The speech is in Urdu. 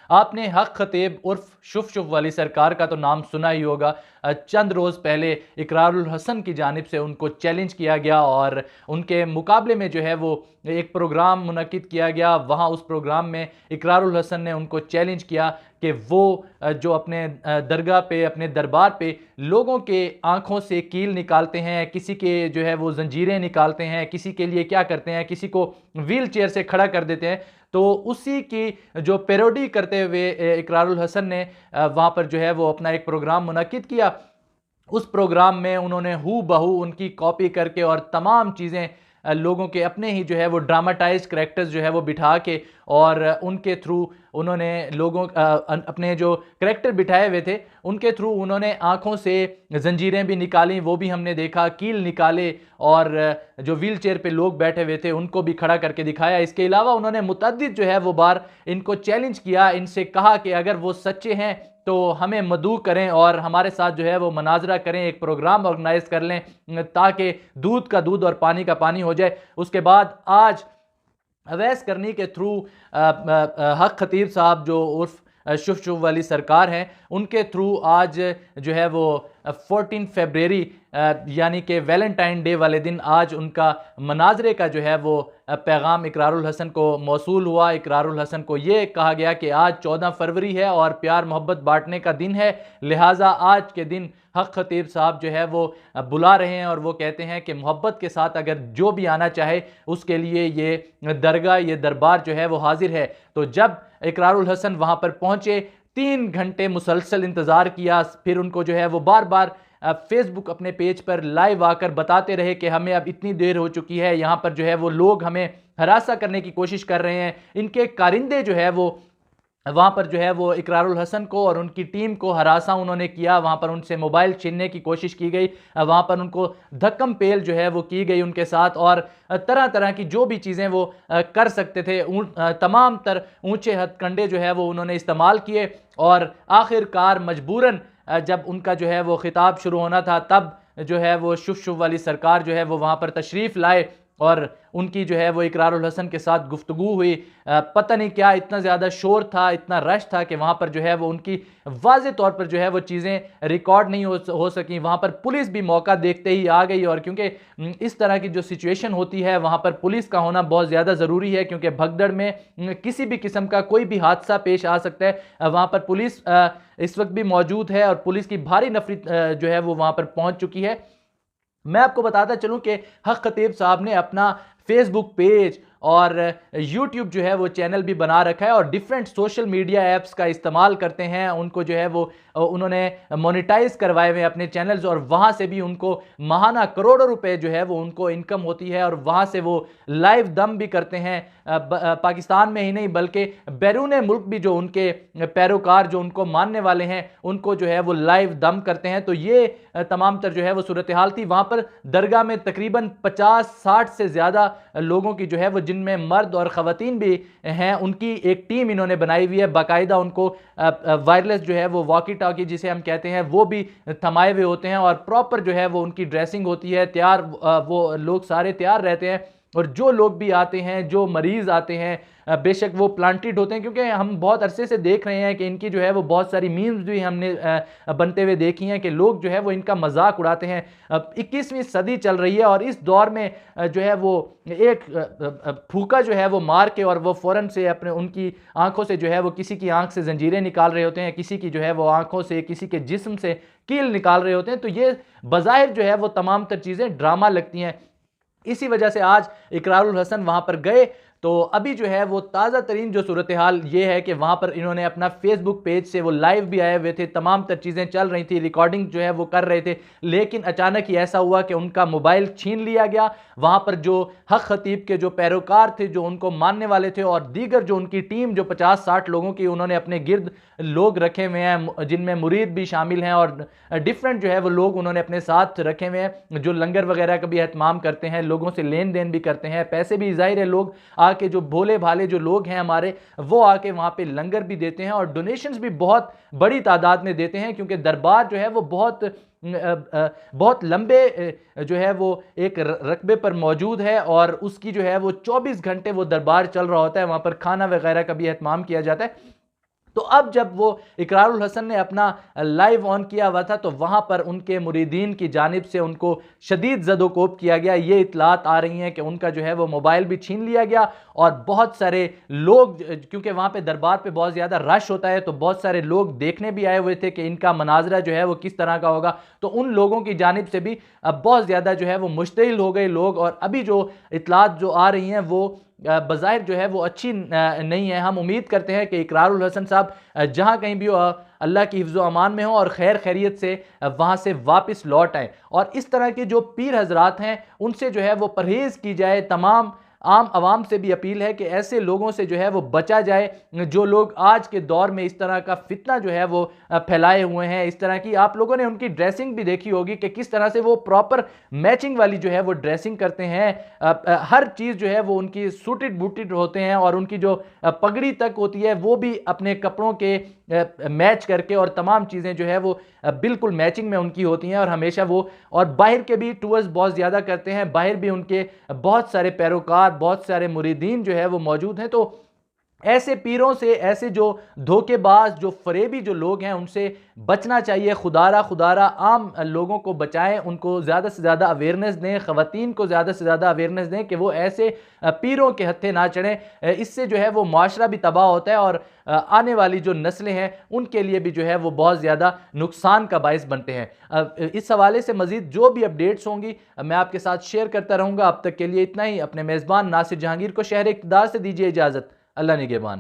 آپ نے حق خطیب عرف شف شف والی سرکار کا تو نام سنا ہی ہوگا. چند روز پہلے اقرار الحسن کی جانب سے ان کو چیلنج کیا گیا اور ان کے مقابلے میں جو ہے وہ ایک پروگرام منعقد کیا گیا. وہاں اس پروگرام میں اقرار الحسن نے ان کو چیلنج کیا کہ وہ جو اپنے درگاہ پہ اپنے دربار پہ لوگوں کے آنکھوں سے کیل نکالتے ہیں, کسی کے جو ہے وہ زنجیریں نکالتے ہیں, کسی کے لیے کیا کرتے ہیں, کسی کو ویل چیئر سے کھڑا کر دیتے ہیں, تو اسی کی جو پیروڈی کرتے ہوئے اقرار الحسن نے وہاں پر جو ہے وہ اپنا ایک پروگرام منعقد کیا. اس پروگرام میں انہوں نے ہو بہو ان کی کاپی کر کے اور تمام چیزیں لوگوں کے اپنے ہی جو ہے وہ ڈراماٹائز کریکٹرز جو ہے وہ بٹھا کے اور ان کے تھرو انہوں نے لوگوں اپنے جو کریکٹر بٹھائے ہوئے تھے ان کے تھرو انہوں نے آنکھوں سے زنجیریں بھی نکالیں, وہ بھی ہم نے دیکھا, کیل نکالے اور جو ویل چیئر پہ لوگ بیٹھے ہوئے تھے ان کو بھی کھڑا کر کے دکھایا. اس کے علاوہ انہوں نے متعدد جو ہے وہ بار ان کو چیلنج کیا, ان سے کہا کہ اگر وہ سچے ہیں تو ہمیں مدعو کریں اور ہمارے ساتھ جو ہے وہ مناظرہ کریں, ایک پروگرام آرگنائز کر لیں تاکہ دودھ کا دودھ اور پانی کا پانی ہو جائے. اس کے بعد آج اویس کرنی کے تھرو حق خطیب صاحب جو عرف شف شف والی سرکار ہیں ان کے تھرو آج جو ہے وہ 14 فیبریری یعنی کہ ویلنٹائن ڈے والے دن آج ان کا مناظرے کا جو ہے وہ پیغام اقرار الحسن کو موصول ہوا. اقرار الحسن کو یہ کہا گیا کہ آج 14 فروری ہے اور پیار محبت بانٹنے کا دن ہے, لہٰذا آج کے دن حق خطیب صاحب جو ہے وہ بلا رہے ہیں اور وہ کہتے ہیں کہ محبت کے ساتھ اگر جو بھی آنا چاہے اس کے لیے یہ درگاہ یہ دربار جو ہے وہ حاضر ہے. تو جب اقرار الحسن وہاں پر پہنچے 3 گھنٹے مسلسل انتظار کیا, پھر ان کو جو ہے وہ بار بار فیس بک اپنے پیج پر لائیو آ کر بتاتے رہے کہ ہمیں اب اتنی دیر ہو چکی ہے, یہاں پر جو ہے وہ لوگ ہمیں ہراساں کرنے کی کوشش کر رہے ہیں. ان کے کارندے جو ہے وہ وہاں پر جو ہے وہ اقرار الحسن کو اور ان کی ٹیم کو ہراساں انہوں نے کیا, وہاں پر ان سے موبائل چھیننے کی کوشش کی گئی, وہاں پر ان کو دھکم پیل جو ہے وہ کی گئی ان کے ساتھ, اور طرح طرح کی جو بھی چیزیں وہ کر سکتے تھے تمام تر اونچے ہتھ کنڈے جو ہے وہ انہوں نے استعمال کیے. اور آخر کار مجبوراً جب ان کا جو ہے وہ خطاب شروع ہونا تھا تب جو ہے وہ شف شف والی سرکار جو ہے وہ وہاں پر تشریف لائے اور ان کی جو ہے وہ اقرار الحسن کے ساتھ گفتگو ہوئی. پتہ نہیں کیا اتنا زیادہ شور تھا, اتنا رش تھا کہ وہاں پر جو ہے وہ ان کی واضح طور پر جو ہے وہ چیزیں ریکارڈ نہیں ہو سکیں. وہاں پر پولیس بھی موقع دیکھتے ہی آ گئی, اور کیونکہ اس طرح کی جو سچویشن ہوتی ہے وہاں پر پولیس کا ہونا بہت زیادہ ضروری ہے, کیونکہ بھگدڑ میں کسی بھی قسم کا کوئی بھی حادثہ پیش آ سکتا ہے. وہاں پر پولیس اس وقت بھی موجود ہے اور پولیس کی بھاری نفری جو ہے وہ وہاں پر پہنچ چکی ہے. میں آپ کو بتاتا چلوں کہ حق خطیب صاحب نے اپنا فیس بک پیج اور یوٹیوب جو ہے وہ چینل بھی بنا رکھا ہے اور ڈیفرنٹ سوشل میڈیا ایپس کا استعمال کرتے ہیں. ان کو جو ہے وہ انہوں نے مونیٹائز کروائے ہوئے اپنے چینلز, اور وہاں سے بھی ان کو ماہانہ کروڑوں روپے جو ہے وہ ان کو انکم ہوتی ہے, اور وہاں سے وہ لائیو دم بھی کرتے ہیں. پاکستان میں ہی نہیں بلکہ بیرون ملک بھی جو ان کے پیروکار جو ان کو ماننے والے ہیں ان کو جو ہے وہ لائیو دم کرتے ہیں. تو یہ تمام تر جو ہے وہ صورتحال تھی. وہاں پر درگاہ میں تقریباً 50-60 سے زیادہ لوگوں کی جو ہے وہ, جن میں مرد اور خواتین بھی ہیں, ان کی ایک ٹیم انہوں نے بنائی ہوئی ہے. باقاعدہ ان کو وائرلیس جو ہے وہ واکی ٹاکی جسے ہم کہتے ہیں وہ بھی تھمائے ہوئے ہوتے ہیں, اور پراپر جو ہے وہ ان کی ڈریسنگ ہوتی ہے, تیار وہ لوگ سارے تیار رہتے ہیں. اور جو لوگ بھی آتے ہیں, جو مریض آتے ہیں, بے شک وہ پلانٹیڈ ہوتے ہیں, کیونکہ ہم بہت عرصے سے دیکھ رہے ہیں کہ ان کی جو ہے وہ بہت ساری میمز بھی ہم نے بنتے ہوئے دیکھی ہیں کہ لوگ جو ہے وہ ان کا مذاق اڑاتے ہیں. 21ویں صدی چل رہی ہے اور اس دور میں جو ہے وہ ایک پھوکا جو ہے وہ مار کے اور وہ فوراً سے اپنے ان کی آنکھوں سے جو ہے وہ کسی کی آنکھ سے زنجیریں نکال رہے ہوتے ہیں, کسی کی جو ہے وہ آنکھوں سے کسی کے جسم سے کیل نکال رہے ہوتے ہیں. تو یہ بظاہر جو ہے وہ تمام تر چیزیں ڈرامہ لگتی ہیں. اسی وجہ سے آج اقرار الحسن وہاں پر گئے تو ابھی جو ہے وہ تازہ ترین جو صورتحال یہ ہے کہ وہاں پر انہوں نے اپنا فیس بک پیج سے وہ لائیو بھی آئے ہوئے تھے, تمام تر چیزیں چل رہی تھی, ریکارڈنگ جو ہے وہ کر رہے تھے, لیکن اچانک ہی ایسا ہوا کہ ان کا موبائل چھین لیا گیا. وہاں پر جو حق خطیب کے جو پیروکار تھے, جو ان کو ماننے والے تھے, اور دیگر جو ان کی ٹیم جو 50-60 لوگوں کی انہوں نے اپنے گرد لوگ رکھے ہوئے ہیں, جن میں مرید بھی شامل ہیں اور ڈیفرنٹ جو ہے وہ لوگ انہوں نے اپنے ساتھ رکھے ہوئے ہیں, جو لنگر وغیرہ کا بھی اہتمام کرتے ہیں, لوگوں سے لین دین بھی کرتے ہیں, پیسے بھی ظاہر ہے لوگ آ کے جو بھولے بھالے جو لوگ ہیں ہمارے وہ آ کے وہاں پہ لنگر بھی دیتے ہیں اور ڈونیشنز بھی بہت بڑی تعداد میں دیتے ہیں, کیونکہ دربار جو ہے وہ بہت لمبے جو ہے وہ ایک رقبے پر موجود ہے, اور اس کی جو ہے وہ 24 گھنٹے وہ دربار چل رہا ہوتا ہے. وہاں پر کھانا وغیرہ کا بھی اہتمام کیا جاتا ہے. تو اب جب وہ اقرار الحسن نے اپنا لائیو آن کیا ہوا تھا تو وہاں پر ان کے مریدین کی جانب سے ان کو شدید زد و کوب کیا گیا. یہ اطلاعات آ رہی ہیں کہ ان کا جو ہے وہ موبائل بھی چھین لیا گیا اور بہت سارے لوگ, کیونکہ وہاں پہ دربار پہ بہت زیادہ رش ہوتا ہے, تو بہت سارے لوگ دیکھنے بھی آئے ہوئے تھے کہ ان کا مناظرہ جو ہے وہ کس طرح کا ہوگا. تو ان لوگوں کی جانب سے بھی بہت زیادہ جو ہے وہ مشتعل ہو گئے لوگ, اور ابھی جو اطلاعات جو آ رہی ہیں وہ بظاہر جو ہے وہ اچھی نہیں ہے. ہم امید کرتے ہیں کہ اقرار الحسن صاحب جہاں کہیں بھی اللہ کی حفظ و امان میں ہوں اور خیر خیریت سے وہاں سے واپس لوٹ آئیں. اور اس طرح کے جو پیر حضرات ہیں ان سے جو ہے وہ پرہیز کی جائے. تمام عام عوام سے بھی اپیل ہے کہ ایسے لوگوں سے جو ہے وہ بچا جائے جو لوگ آج کے دور میں اس طرح کا فتنہ جو ہے وہ پھیلائے ہوئے ہیں. اس طرح کی آپ لوگوں نے ان کی ڈریسنگ بھی دیکھی ہوگی کہ کس طرح سے وہ پراپر میچنگ والی جو ہے وہ ڈریسنگ کرتے ہیں. ہر چیز جو ہے وہ ان کی سوٹڈ بوٹڈ ہوتے ہیں, اور ان کی جو پگڑی تک ہوتی ہے وہ بھی اپنے کپڑوں کے میچ کر کے, اور تمام چیزیں جو ہے وہ بالکل میچنگ میں ان کی ہوتی ہیں. اور ہمیشہ وہ, اور باہر کے بھی ٹورز بہت زیادہ کرتے ہیں, باہر بھی ان کے بہت سارے پیروکار, بہت سارے مریدین جو ہے وہ موجود ہیں. تو ایسے پیروں سے, ایسے جو دھوکے باز, جو فریبی جو لوگ ہیں ان سے بچنا چاہیے. خدا را عام لوگوں کو بچائیں, ان کو زیادہ سے زیادہ اویئرنیس دیں, خواتین کو زیادہ سے زیادہ اویئرنیس دیں کہ وہ ایسے پیروں کے ہتھے نہ چڑھیں. اس سے جو ہے وہ معاشرہ بھی تباہ ہوتا ہے, اور آنے والی جو نسلیں ہیں ان کے لیے بھی جو ہے وہ بہت زیادہ نقصان کا باعث بنتے ہیں. اس حوالے سے مزید جو بھی اپڈیٹس ہوں گی میں آپ کے ساتھ شیئر کرتا رہوں گا. اب تک کے لیے اتنا ہی. اپنے میزبان ناصر جہانگیر کو شہر اقتدار سے دیجیے اجازت. اللہ نگہبان.